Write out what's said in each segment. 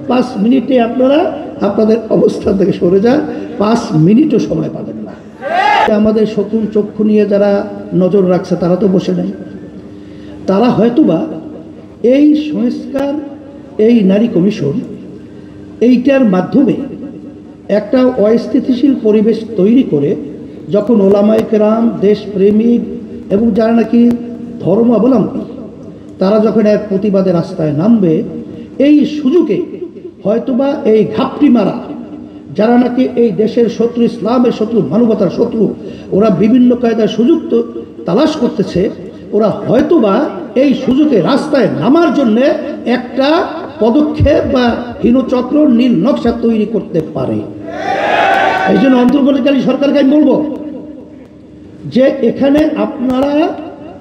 5 মিনিটে আপনারা আপনাদের অবস্থান থেকে সরে যান, 5 মিনিটও সময় পাবেন না। আমাদের শকুন চক্ষু নিয়ে যারা নজর রাখছে তারা তো বসে নেই, তারা হয়তোবা এই সংস্কার, এই নারী কমিশন, এইটার মাধ্যমে একটা অস্থিতিশীল পরিবেশ তৈরি করে যখন ওলামায়ে কেরাম, দেশপ্রেমিক এবং যারা নাকি ধর্মাবলম্বী তারা যখন এক প্রতিবাদের রাস্তায় নামবে, এই সুযোগে হয়তোবা এই ঘাপটি মারা যারা নাকি এই দেশের শত্রু, ইসলামের শত্রু, মানবতার শত্রু, ওরা বিভিন্ন কায়দার সুযোগ তো তালাশ করতেছে, ওরা হয়তোবা এই সুযোগে রাস্তায় নামার জন্য একটা পদক্ষেপ বা হীনচক্র, নীল নকশা তৈরি করতে পারে। এই জন্য অন্তর্বর্তীকালীন সরকারকে আমি বলবো যে এখানে আপনারা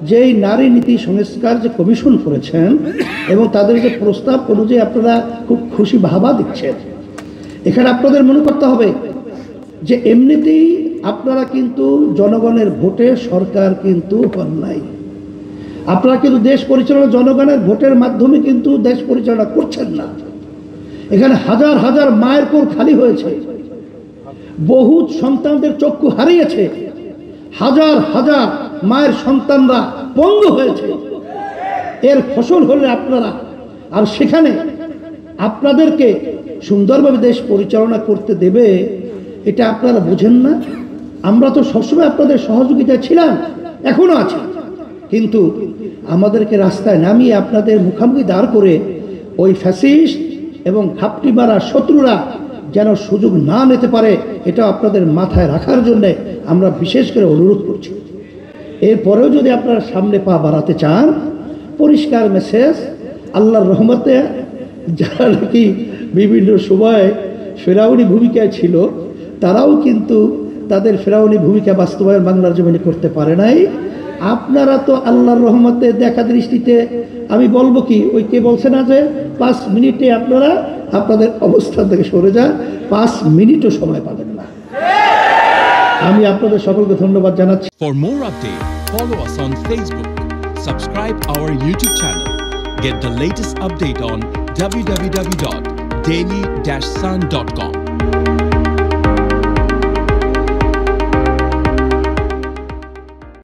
যেই নারী নীতি সংস্কার যে কমিশন করেছেন এবং তাদের যে প্রস্তাব অনুযায়ী আপনারা খুব খুশি বাহবা দিচ্ছেন, এখানে আপনাদের মনে করতে হবে যে এমনিতেই আপনারা কিন্তু জনগণের ভোটে সরকার কিন্তু হন নাই, আপনারা কিন্তু দেশ পরিচালনা জনগণের ভোটের মাধ্যমে কিন্তু দেশ পরিচালনা করছেন না। এখানে হাজার হাজার মায়ের কোল খালি হয়েছে, বহু সন্তানদের চক্ষু হারিয়েছে, হাজার হাজার মায়ের সন্তানরা পঙ্গু হয়েছে, এর ফসল হলে আপনারা, আর সেখানে আপনাদেরকে সুন্দরভাবে দেশ পরিচালনা করতে দেবে, এটা আপনারা বুঝেন না। আমরা তো সবসময় আপনাদের সহযোগিতা ছিলাম, এখনো আছি, কিন্তু আমাদেরকে রাস্তায় নামিয়ে আপনাদের মুখোমুখি দাঁড় করে ওই ফ্যাসিস্ট এবং ঘাপটি মারা শত্রুরা যেন সুযোগ না নিতে পারে, এটা আপনাদের মাথায় রাখার জন্যে আমরা বিশেষ করে অনুরোধ করছি। এরপরেও যদি আপনারা সামনে পা বাড়াতে চান, পরিষ্কার মেসেজ, আল্লাহর রহমতে যারা নাকি বিভিন্ন সময় ফেরাউনি ভূমিকায় ছিল, তারাও কিন্তু তাদের ফেরাউনি ভূমিকা বাস্তবায়ন বাংলার জমিনে করতে পারে নাই। আপনারা তো আল্লাহর রহমতে দেখা দৃষ্টিতে, আমি বলবো কি, ওই কে বলছে না যে 5 মিনিটে আপনারা আপনাদের অবস্থান থেকে সরে যান, 5 মিনিটও সময় পাবেন না। আমি আপনাদের সকলকে ধন্যবাদ জানাচ্ছি। For more updates, follow us on Facebook, subscribe our YouTube channel, get the latest update on www.daily-sun.com.